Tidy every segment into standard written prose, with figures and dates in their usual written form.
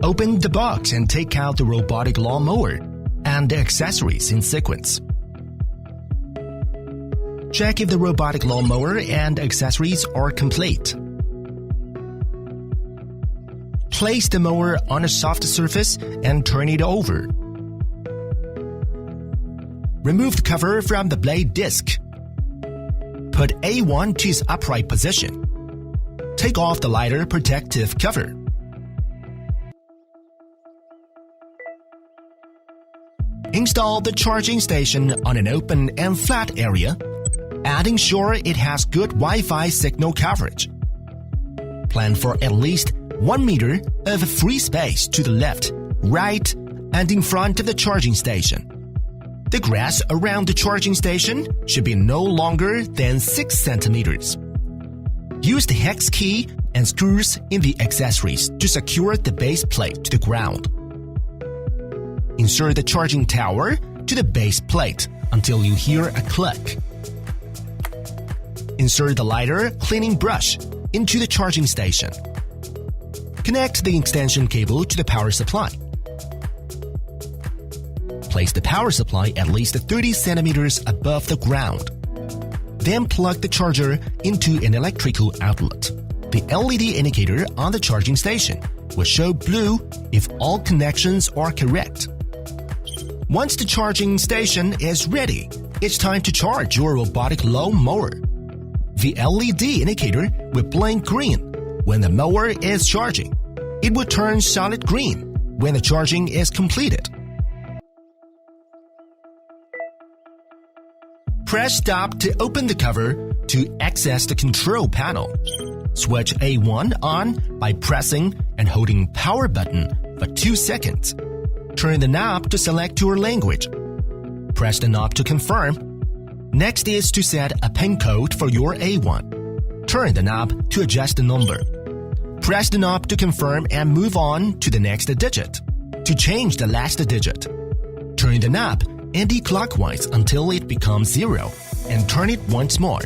Open the box and take out the robotic lawnmower and the accessories in sequence. Check if the robotic lawnmower and accessories are complete. Place the mower on a soft surface and turn it over. Remove the cover from the blade disc. Put A1 to its upright position. Take off the lighter protective cover. Install the charging station on an open and flat area, and ensure it has good Wi-Fi signal coverage. Plan for at least 1 meter of free space to the left, right, and in front of the charging station. The grass around the charging station should be no longer than 6 centimeters. Use the hex key and screws in the accessories to secure the base plate to the ground. Insert the charging tower to the base plate until you hear a click. Insert the lighter cleaning brush into the charging station. Connect the extension cable to the power supply. Place the power supply at least 30 centimeters above the ground. Then plug the charger into an electrical outlet. The LED indicator on the charging station will show blue if all connections are correct. Once the charging station is ready, it's time to charge your robotic lawn mower. The LED indicator will blink green when the mower is charging. It will turn solid green when the charging is completed. Press stop to open the cover to access the control panel. Switch A1 on by pressing and holding power button for 2 seconds. Turn the knob to select your language. Press the knob to confirm. Next is to set a PIN code for your A1. Turn the knob to adjust the number. Press the knob to confirm and move on to the next digit. To change the last digit, turn the knob anti-clockwise until it becomes 0 and turn it once more.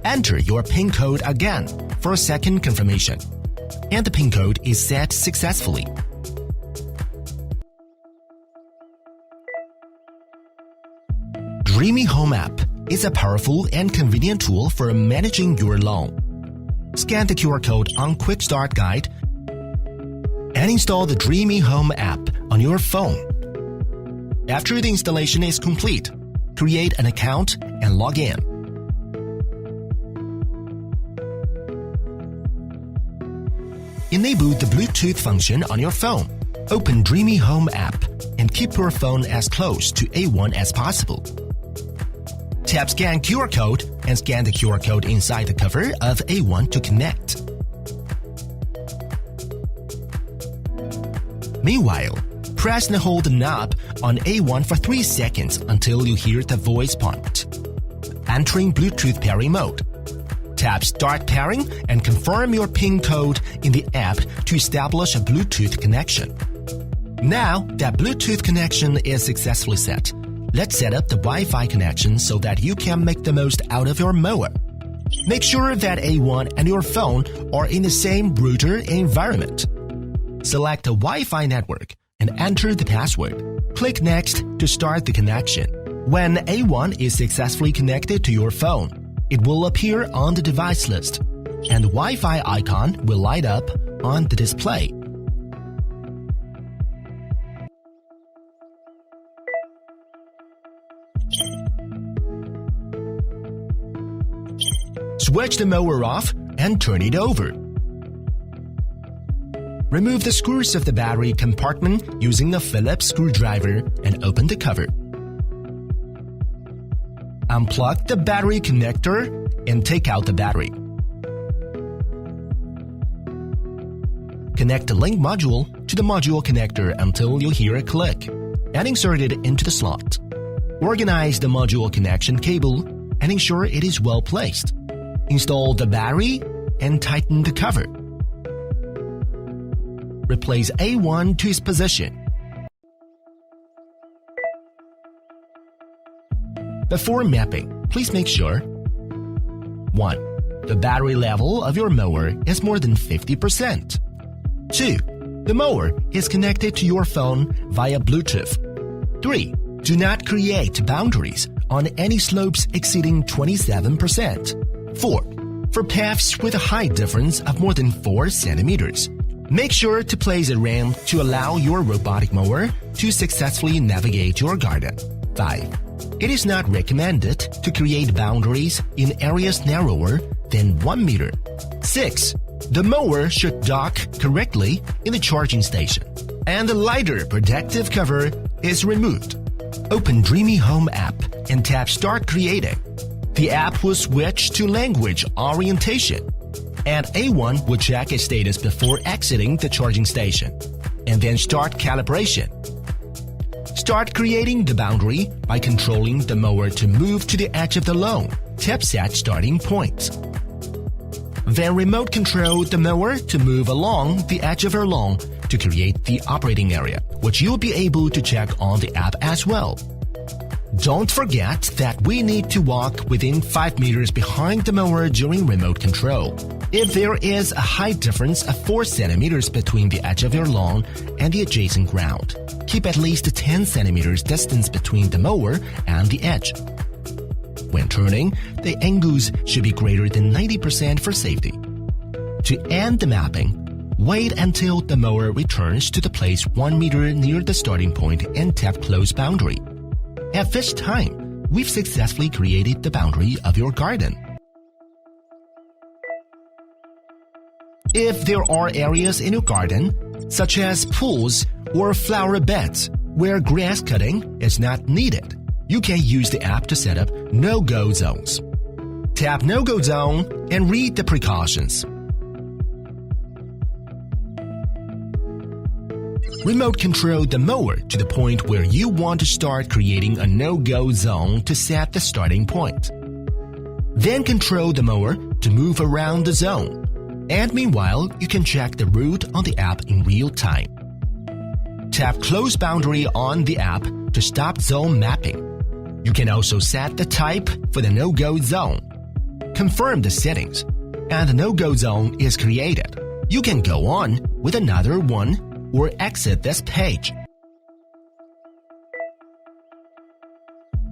Enter your PIN code again for a second confirmation, and the PIN code is set successfully. Dreame Home app is a powerful and convenient tool for managing your lawn. Scan the QR code on Quick Start Guide and install the Dreame Home app on your phone. After the installation is complete, create an account and log in. Enable the Bluetooth function on your phone. Open Dreame Home app and keep your phone as close to A1 as possible. Tap Scan QR code and scan the QR code inside the cover of A1 to connect. Meanwhile, press and hold the knob on A1 for 3 seconds until you hear the voice prompt. Entering Bluetooth pairing mode. Tap Start Pairing and confirm your PIN code in the app to establish a Bluetooth connection. Now that Bluetooth connection is successfully set, let's set up the Wi-Fi connection so that you can make the most out of your mower. Make sure that A1 and your phone are in the same router environment. Select the Wi-Fi network and enter the password. Click Next to start the connection. When A1 is successfully connected to your phone, it will appear on the device list, and the Wi-Fi icon will light up on the display. Switch the mower off and turn it over. Remove the screws of the battery compartment using a Phillips screwdriver and open the cover. Unplug the battery connector and take out the battery. Connect the link module to the module connector until you hear a click, and insert it into the slot. Organize the module connection cable and ensure it is well placed. Install the battery and tighten the cover. Replace A1 to its position. Before mapping, please make sure 1. The battery level of your mower is more than 50%. 2. The mower is connected to your phone via Bluetooth. 3. Do not create boundaries on any slopes exceeding 27%. 4. For paths with a height difference of more than 4 centimeters, make sure to place a ramp to allow your robotic mower to successfully navigate your garden. 5. It is not recommended to create boundaries in areas narrower than 1 meter. 6. The mower should dock correctly in the charging station, and the lighter protective cover is removed. Open Dreame Home app and tap Start Creating. The app will switch to language orientation, and A1 will check its status before exiting the charging station, and then start calibration. Start creating the boundary by controlling the mower to move to the edge of the lawn. Tap Set Starting Point. Then remote control the mower to move along the edge of your lawn to create the operating area, which you'll be able to check on the app as well. Don't forget that we need to walk within 5 meters behind the mower during remote control. If there is a height difference of 4 centimeters between the edge of your lawn and the adjacent ground, keep at least 10 centimeters distance between the mower and the edge. When turning, the angles should be greater than 90% for safety. To end the mapping, wait until the mower returns to the place 1 meter near the starting point and tap Close Boundary. At this time, we've successfully created the boundary of your garden. If there are areas in your garden, such as pools or flower beds, where grass cutting is not needed, you can use the app to set up no-go zones. Tap No-Go Zone and read the precautions. Remote control the mower to the point where you want to start creating a no-go zone to set the starting point. Then control the mower to move around the zone. And meanwhile, you can check the route on the app in real time. Tap Close Boundary on the app to stop zone mapping. You can also set the type for the no-go zone. Confirm the settings, and the no-go zone is created. You can go on with another one or exit this page.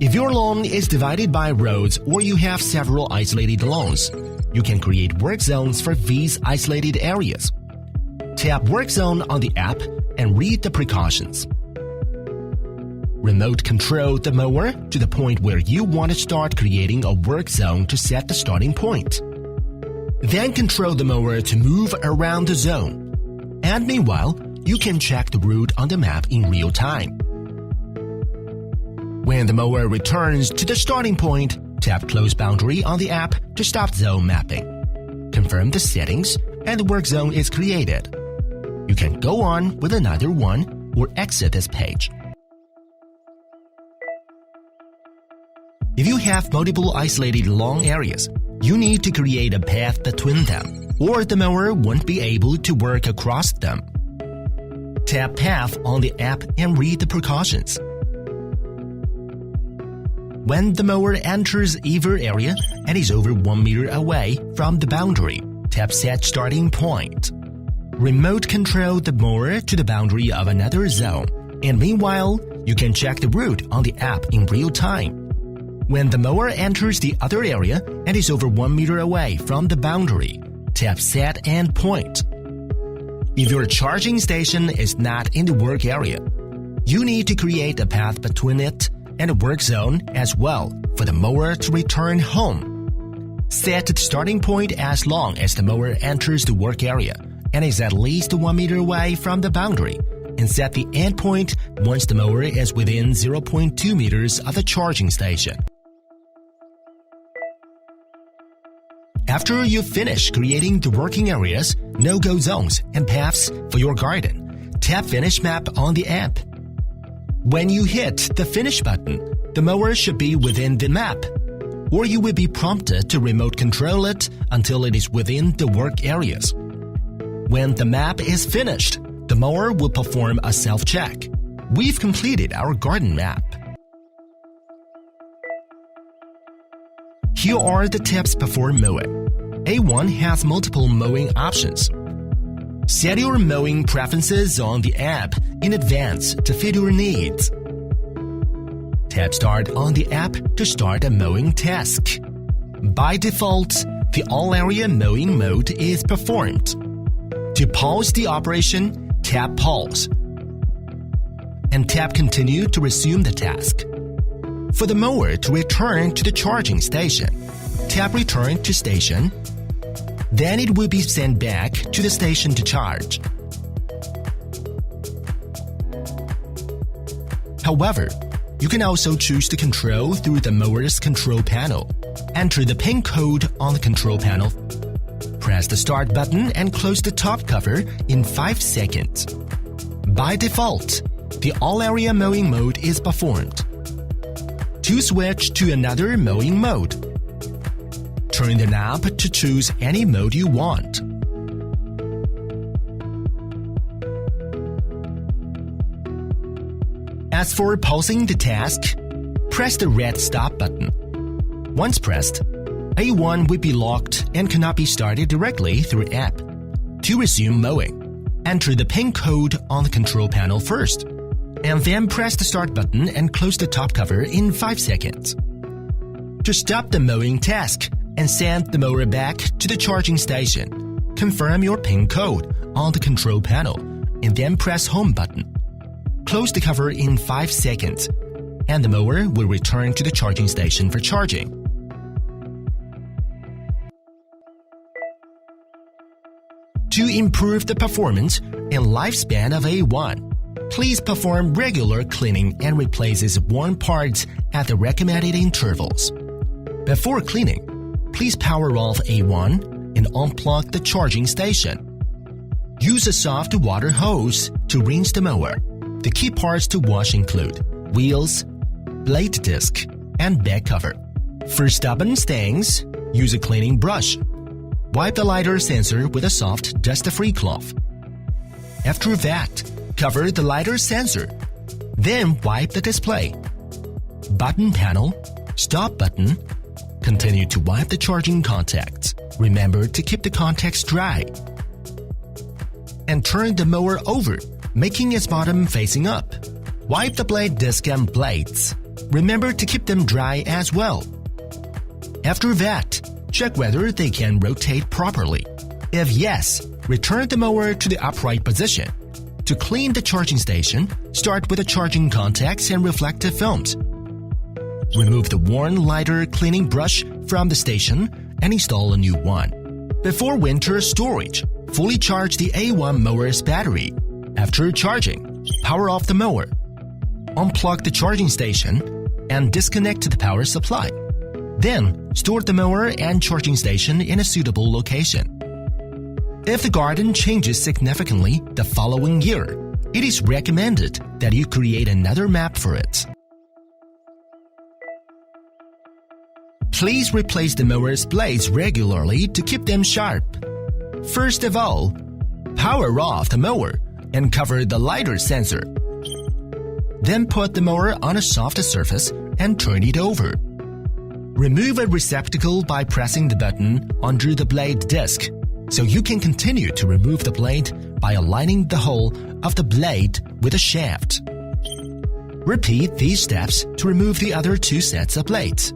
If your lawn is divided by roads or you have several isolated lawns, you can create work zones for these isolated areas. Tap Work Zone on the app and read the precautions. Remote control the mower to the point where you want to start creating a work zone to set the starting point. Then control the mower to move around the zone. And meanwhile, you can check the route on the map in real time. When the mower returns to the starting point, tap Close Boundary on the app to stop zone mapping. Confirm the settings and the work zone is created. You can go on with another one or exit this page. If you have multiple isolated lawn areas, you need to create a path between them, or the mower won't be able to work across them. Tap Path on the app and read the precautions. When the mower enters either area and is over 1 meter away from the boundary, tap Set Starting Point. Remote control the mower to the boundary of another zone, and meanwhile, you can check the route on the app in real time. When the mower enters the other area and is over 1 meter away from the boundary, tap Set End Point. If your charging station is not in the work area, you need to create a path between it and a work zone as well for the mower to return home. Set the starting point as long as the mower enters the work area and is at least 1 meter away from the boundary, and set the end point once the mower is within 0.2 meters of the charging station. After you finish creating the working areas, no-go zones, and paths for your garden, tap Finish Map on the app. When you hit the Finish button, the mower should be within the map, or you will be prompted to remote control it until it is within the work areas. When the map is finished, the mower will perform a self-check. We've completed our garden map. Here are the tips before mowing. A1 has multiple mowing options. Set your mowing preferences on the app in advance to fit your needs. Tap Start on the app to start a mowing task. By default, the all-area mowing mode is performed. To pause the operation, tap Pause and tap Continue to resume the task. For the mower to return to the charging station, tap Return to Station. Then it will be sent back to the station to charge. However, you can also choose to control through the mower's control panel. Enter the pin code on the control panel. Press the Start button and close the top cover in 5 seconds. By default, the all-area mowing mode is performed. To switch to another mowing mode, turn the knob to choose any mode you want. As for pausing the task, press the red Stop button. Once pressed, A1 will be locked and cannot be started directly through app. To resume mowing, enter the pin code on the control panel first, and then press the Start button and close the top cover in 5 seconds. To stop the mowing task and send the mower back to the charging station, confirm your pin code on the control panel and then press Home button. Close the cover in 5 seconds, and the mower will return to the charging station for charging. To improve the performance and lifespan of A1, please perform regular cleaning and replaces worn parts at the recommended intervals. Before cleaning, please power off A1 and unplug the charging station. Use a soft water hose to rinse the mower. The key parts to wash include wheels, blade disc, and back cover. For stubborn stains, use a cleaning brush. Wipe the lidar sensor with a soft, dust-free cloth. After that, cover the lidar sensor. Then wipe the display. Button panel, stop button. Continue to wipe the charging contacts. Remember to keep the contacts dry. And turn the mower over, making its bottom facing up. Wipe the blade disc and blades. Remember to keep them dry as well. After that, check whether they can rotate properly. If yes, return the mower to the upright position. To clean the charging station, start with the charging contacts and reflective films. Remove the worn lidar cleaning brush from the station and install a new one. Before winter storage, fully charge the A1 mower's battery. After charging, power off the mower. Unplug the charging station and disconnect the power supply. Then, store the mower and charging station in a suitable location. If the garden changes significantly the following year, it is recommended that you create another map for it. Please replace the mower's blades regularly to keep them sharp. First of all, power off the mower and cover the lidar sensor. Then put the mower on a soft surface and turn it over. Remove a receptacle by pressing the button under the blade disc, so you can continue to remove the blade by aligning the hole of the blade with the shaft. Repeat these steps to remove the other 2 sets of blades.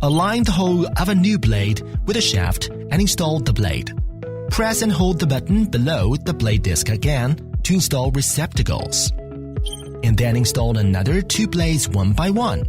Align the hole of a new blade with a shaft and install the blade. Press and hold the button below the blade disc again to install receptacles. And then install another 2 blades one by one.